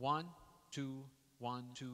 1, 2, 1, 2.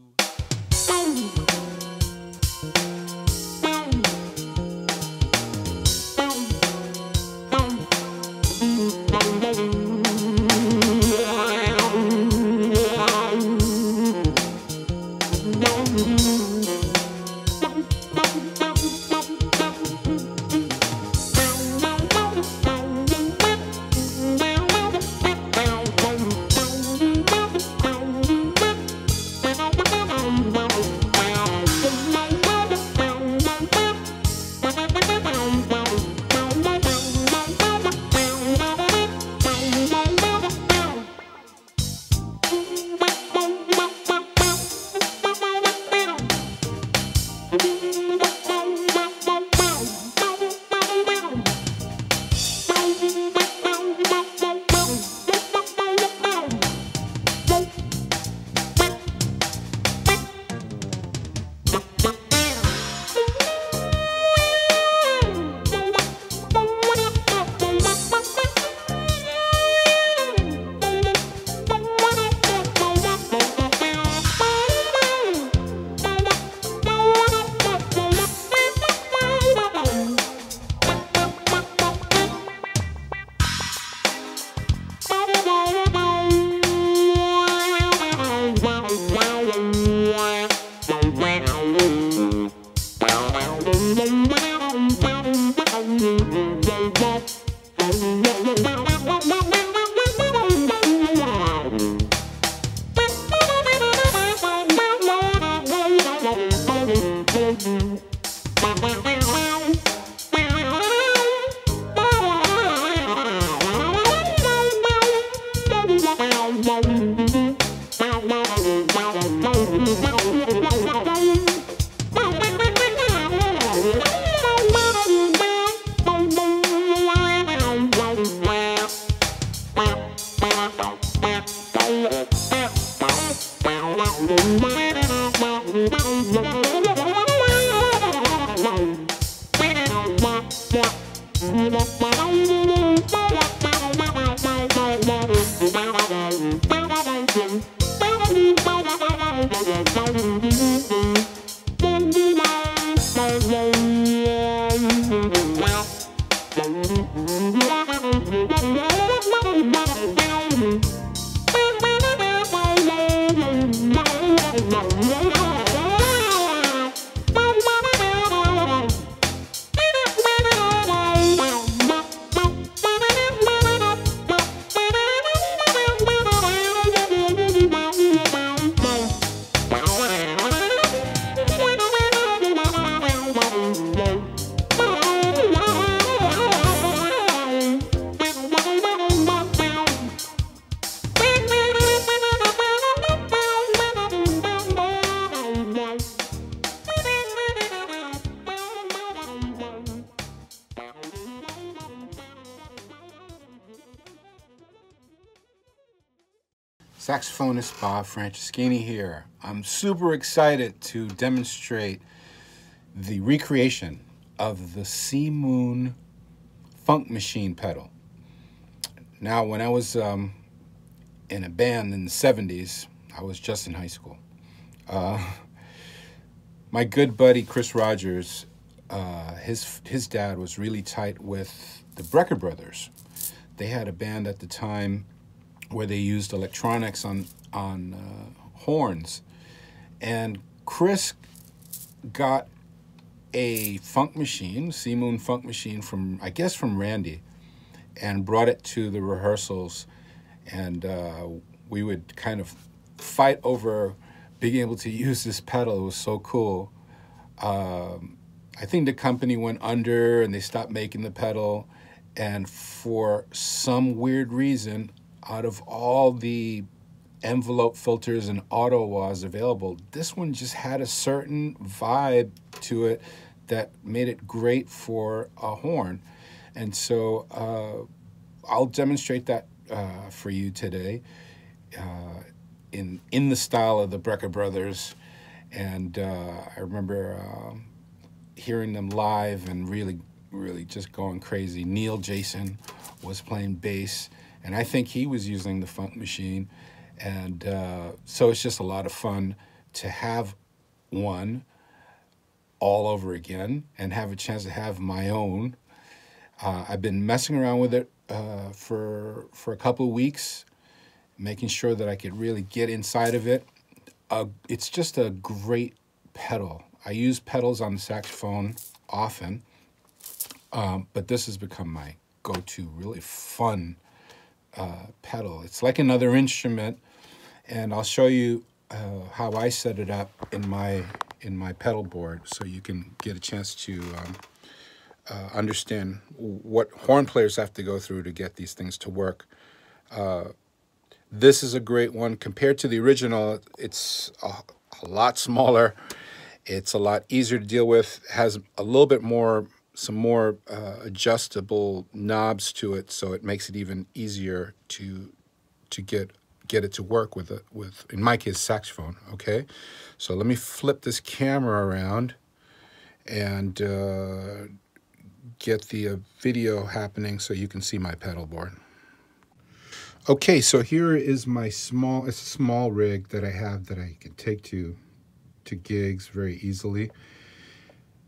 Saxophonist Bob Franceschini here. I'm super excited to demonstrate the recreation of the Seamoon Funk Machine pedal. Now, when I was in a band in the 70s, I was just in high school. My good buddy Chris Rogers, his dad was really tight with the Brecker Brothers. They had a band at the time where they used electronics on horns. And Chris got a funk machine, Seamoon Funk Machine, from, I guess, from Randy, and brought it to the rehearsals. And we would kind of fight over being able to use this pedal. It was so cool. I think the company went under and they stopped making the pedal. And for some weird reason, out of all the envelope filters and auto wahs available, this one just had a certain vibe to it that made it great for a horn. And so I'll demonstrate that for you today in the style of the Brecker Brothers. And I remember hearing them live and really just going crazy. Neil Jason was playing bass, and I think he was using the funk machine. And so it's just a lot of fun to have one all over again and have a chance to have my own. I've been messing around with it for a couple of weeks, making sure that I could really get inside of it. It's just a great pedal. I use pedals on the saxophone often, but this has become my go-to really fun pedal. It's like another instrument, and I'll show you how I set it up in my pedal board so you can get a chance to understand what horn players have to go through to get these things to work. This is a great one. Compared to the original, it's a lot smaller. It's a lot easier to deal with. It has a little bit more, some more adjustable knobs to it, so it makes it even easier to get it to work with in my case, saxophone. Okay, so let me flip this camera around and get the video happening so you can see my pedal board. Okay, so here is my it's a small rig that I have that I can take to gigs very easily.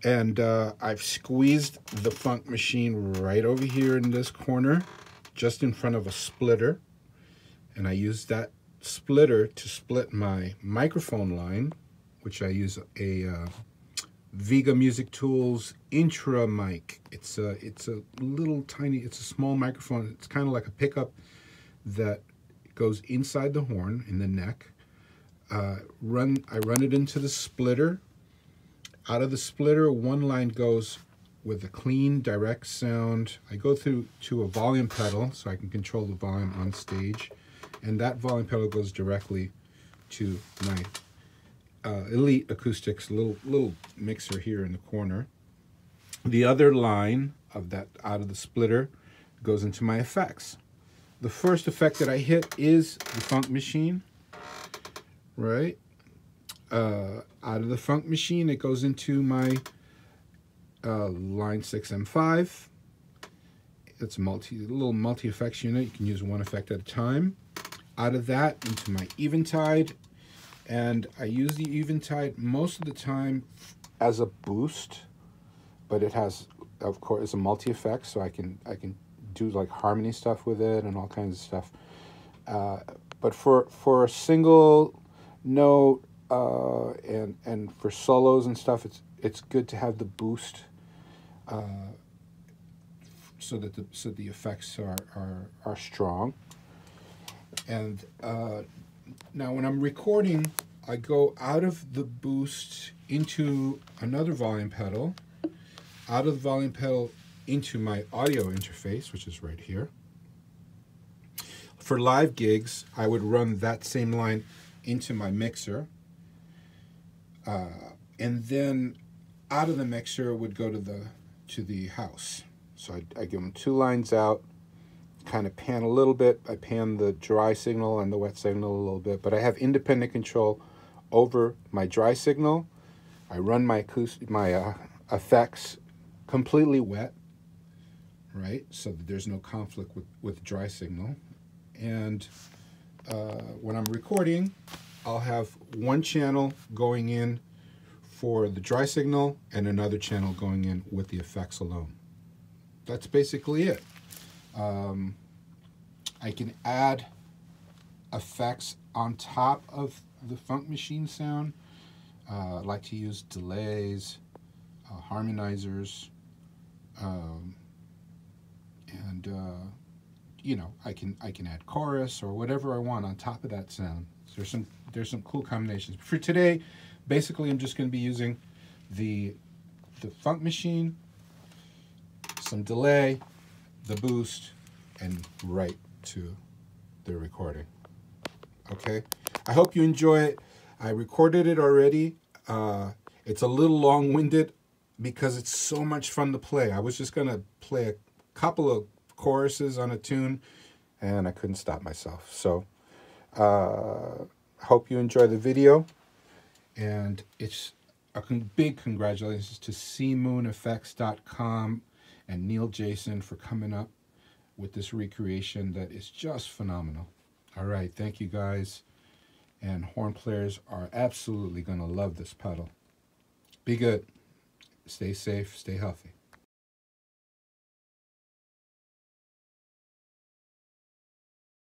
And I've squeezed the Funk Machine right over here in this corner, just in front of a splitter. And I use that splitter to split my microphone line, which I use a Vega Music Tools Intra mic. It's a little tiny, it's a small microphone. It's kind of like a pickup that goes inside the horn in the neck. I run it into the splitter. Out of the splitter, one line goes with a clean, direct sound. I go through to a volume pedal so I can control the volume on stage, and that volume pedal goes directly to my Elite Acoustics little mixer here in the corner. The other line of that out of the splitter goes into my effects. The first effect that I hit is the Funk Machine, right? Out of the Funk Machine, it goes into my line 6 M5. It's a little multi-effects unit. You can use one effect at a time. Out of that, into my Eventide, and I use the Eventide most of the time as a boost, but it has, of course, it's a multi-effect, so I can do like harmony stuff with it and all kinds of stuff. But for a single note and for solos and stuff, it's good to have the boost so that the effects are strong. And now when I'm recording, I go out of the boost into another volume pedal, out of the volume pedal into my audio interface, which is right here. For live gigs, I would run that same line into my mixer, and then out of the mixer would go to the house. So I give them two lines out, kind of pan a little bit. I pan the dry signal and the wet signal a little bit, but I have independent control over my dry signal. I run my effects completely wet, right? So that there's no conflict with dry signal. And when I'm recording, I'll have one channel going in for the dry signal and another channel going in with the effects alone. That's basically it. I can add effects on top of the Funk Machine sound. I like to use delays, harmonizers, and you know, I can add chorus or whatever I want on top of that sound. So there's some cool combinations. For today, basically, I'm just going to be using the Funk Machine, some delay, the boost, and right to the recording. Okay, I hope you enjoy it. I recorded it already. It's a little long-winded because it's so much fun to play. I was just going to play a couple of choruses on a tune, and I couldn't stop myself. So hope you enjoy the video, and it's a big congratulations to SeamoonFX.com and Neil Jason for coming up with this recreation that is just phenomenal. All right, thank you guys. And horn players are absolutely going to love this pedal. Be good. Stay safe. Stay healthy.